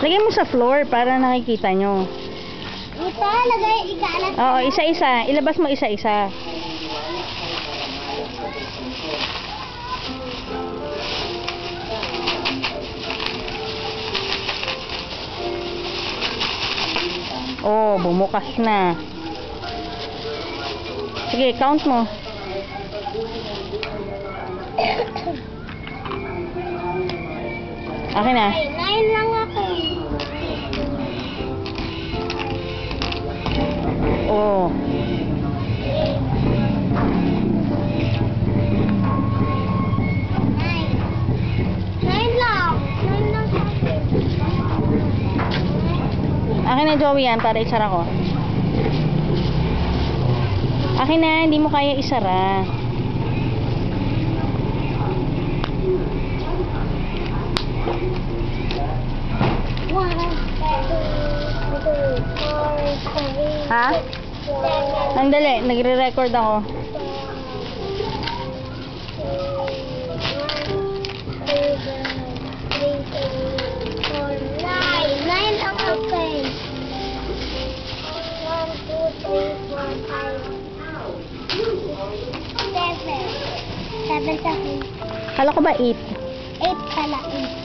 Lagay mo sa floor para nakikita nyo. Ito, lagay, ikaalat. Oo, isa-isa. Ilabas mo isa-isa. Oh, bumukas na. Sige, count mo. Akin na. Ay, 9 lang ako. Oh. 9 lang. 9 lang sa akin. Akin na, Joey, yan para isara ko. Akin na, hindi mo kaya isara. Ha? Andali, nagre-record ako. 9 lang okay. 1, 2, 3, 4, 5, 6, 7. 7 sa akin. Kala ko ba 8? 8 pala. 8.